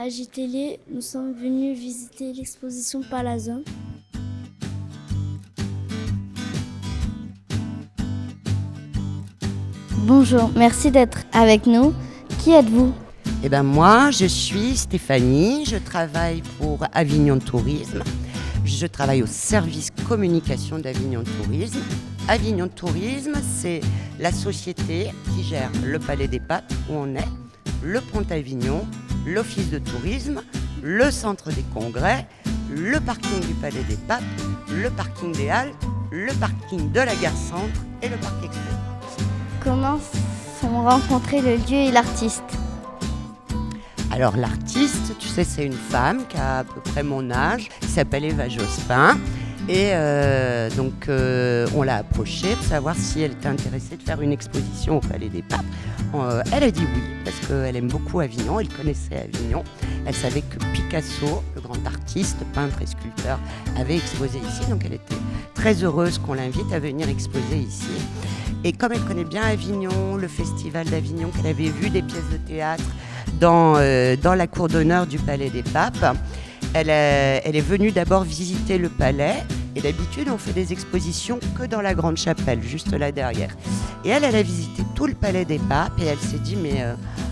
AJTélé. Nous sommes venus visiter l'exposition Palazzo. Bonjour, merci d'être avec nous. Qui êtes-vous ? Eh ben moi, je suis Stéphanie, je travaille pour Avignon Tourisme. Je travaille au service communication d'Avignon Tourisme. Avignon Tourisme, c'est la société qui gère le Palais des Papes, où on est, le Pont Avignon, l'Office de tourisme, le Centre des congrès, le parking du Palais des Papes, le parking des Halles, le parking de la Gare Centre et le Parc Expo. Comment sont rencontrés le lieu et l'artiste ? Alors l'artiste, tu sais, c'est une femme qui a à peu près mon âge, qui s'appelle Eva Jospin. Et donc on l'a approchée pour savoir si elle était intéressée de faire une exposition au Palais des Papes. Elle a dit oui, parce qu'elle aime beaucoup Avignon, elle connaissait Avignon. Elle savait que Picasso, le grand artiste, peintre et sculpteur, avait exposé ici. Donc elle était très heureuse qu'on l'invite à venir exposer ici. Et comme elle connaît bien Avignon, le festival d'Avignon, qu'elle avait vu des pièces de théâtre dans la cour d'honneur du Palais des Papes, elle est venue d'abord visiter le palais. Et d'habitude, on fait des expositions que dans la grande chapelle, juste là derrière. Et elle a visité tout le Palais des Papes et elle s'est dit, mais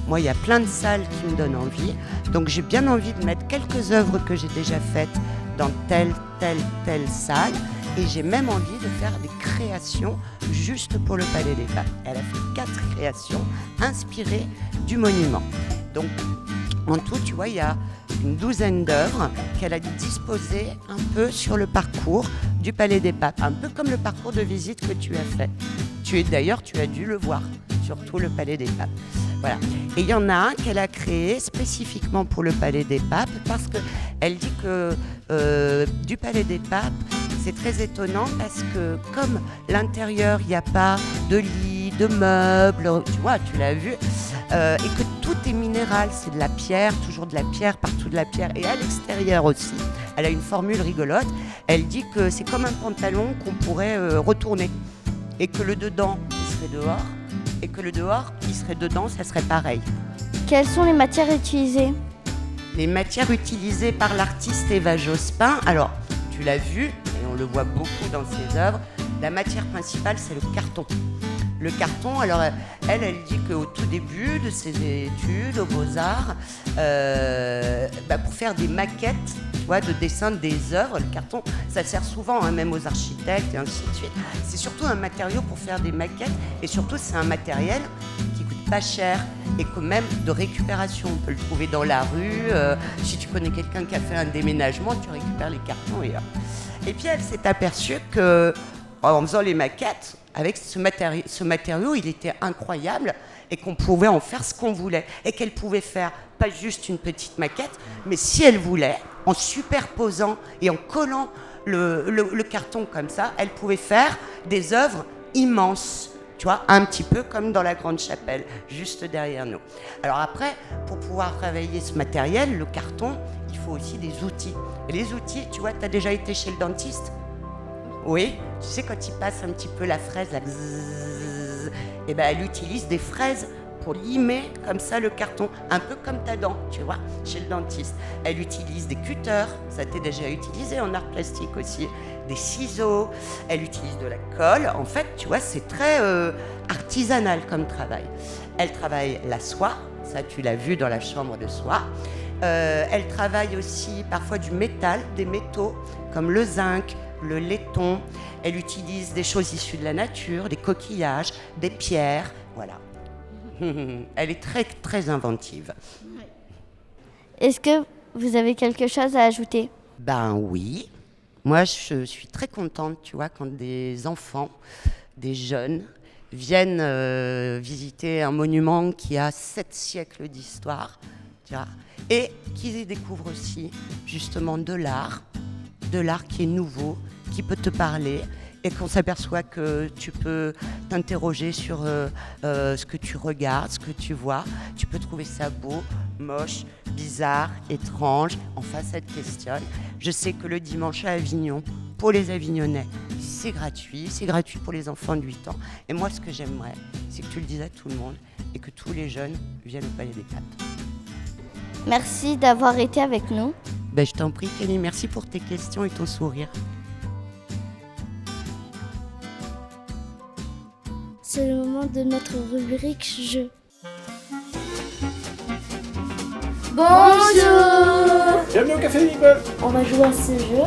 moi, il y a plein de salles qui me donnent envie. Donc j'ai bien envie de mettre quelques œuvres que j'ai déjà faites dans telle salle. Et j'ai même envie de faire des créations juste pour le Palais des Papes. Elle a fait 4 créations inspirées du monument. Donc, en tout, tu vois, il y a une douzaine d'œuvres qu'elle a disposées un peu sur le parcours du Palais des Papes. Un peu comme le parcours de visite que tu as fait. D'ailleurs, tu as dû le voir, surtout le Palais des Papes. Voilà. Et il y en a un qu'elle a créé spécifiquement pour le Palais des Papes parce qu'elle dit que du Palais des Papes, c'est très étonnant parce que comme l'intérieur, il n'y a pas de lit, de meubles, tu vois, tu l'as vu, et que tout est minéral, c'est de la pierre, toujours de la pierre, partout de la pierre, et à l'extérieur aussi. Elle a une formule rigolote, elle dit que c'est comme un pantalon qu'on pourrait retourner, et que le dedans, il serait dehors, et que le dehors, il serait dedans, ça serait pareil. Quelles sont les matières utilisées ? Les matières utilisées par l'artiste Eva Jospin, alors tu l'as vu, et on le voit beaucoup dans ses œuvres, la matière principale c'est le carton. Le carton, alors elle dit qu'au tout début de ses études aux Beaux-Arts, pour faire des maquettes, tu vois, de dessin des œuvres, le carton, ça sert souvent même aux architectes et ainsi de suite. C'est surtout un matériau pour faire des maquettes et surtout c'est un matériel qui coûte pas cher et que même de récupération. On peut le trouver dans la rue. Si tu connais quelqu'un qui a fait un déménagement, tu récupères les cartons et puis elle s'est aperçue que en faisant les maquettes, avec ce matériau, il était incroyable et qu'on pouvait en faire ce qu'on voulait. Et qu'elle pouvait faire pas juste une petite maquette, mais si elle voulait, en superposant et en collant le carton comme ça, elle pouvait faire des œuvres immenses. Tu vois, un petit peu comme dans la grande chapelle, juste derrière nous. Alors après, pour pouvoir travailler ce matériel, le carton, il faut aussi des outils. Et les outils, tu vois, tu as déjà été chez le dentiste ? Oui, tu sais, quand il passe un petit peu la fraise, là, et ben elle utilise des fraises pour limer comme ça le carton, un peu comme ta dent, tu vois, chez le dentiste. Elle utilise des cutters, ça t'est déjà utilisé en art plastique aussi, des ciseaux, elle utilise de la colle. En fait, tu vois, c'est très artisanal comme travail. Elle travaille la soie, ça tu l'as vu dans la chambre de soie. Elle travaille aussi parfois du métal, des métaux, comme le zinc, le laiton. Elle utilise des choses issues de la nature, des coquillages, des pierres, voilà. Elle est très, très inventive. Est-ce que vous avez quelque chose à ajouter ? Ben oui. Moi, je suis très contente, tu vois, quand des enfants, des jeunes, viennent visiter un monument qui a 7 siècles d'histoire, tu vois, et qu'ils y découvrent aussi, justement, de l'art qui est nouveau, qui peut te parler, et qu'on s'aperçoit que tu peux t'interroger sur ce que tu regardes, ce que tu vois. Tu peux trouver ça beau, moche, bizarre, étrange. Enfin, ça te questionne. Je sais que le dimanche à Avignon, pour les Avignonnais, c'est gratuit pour les enfants de 8 ans. Et moi, ce que j'aimerais, c'est que tu le dises à tout le monde et que tous les jeunes viennent au Palais des Papes. Merci d'avoir été avec nous. Ben, je t'en prie, Kelly, merci pour tes questions et ton sourire. C'est le moment de notre rubrique jeu. Bonjour! Bienvenue au Café des Meeple. On va jouer à ce jeu.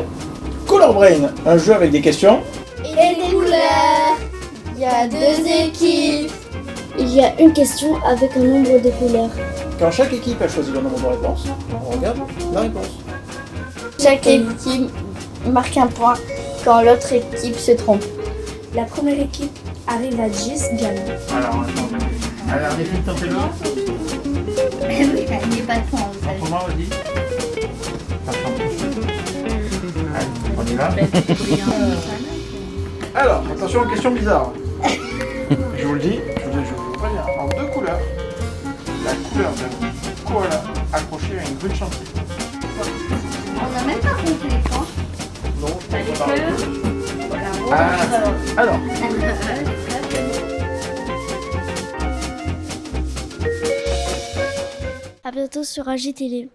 Color Brain, un jeu avec des questions. Et des couleurs. Il y a 2 équipes. Il y a une question avec un nombre de couleurs. Quand chaque équipe a choisi le nombre de réponses, on regarde la réponse. Chaque équipe marque un point quand l'autre équipe se trompe. La première équipe arrive à 10 gagne. Alors, attendez. Alors, défile ton télo. Mais oui, il n'est pas de point, vous savez. Autrement, vas-y. Allez, on y va. Alors, attention aux questions bizarres. Je vous le dis, je vous préviens. En 2 couleurs, la couleur d'un koala accroché à une grue de chantier. On n'a même pas compté les points. Non, T'as les fleurs. alors, À bientôt sur AGTV.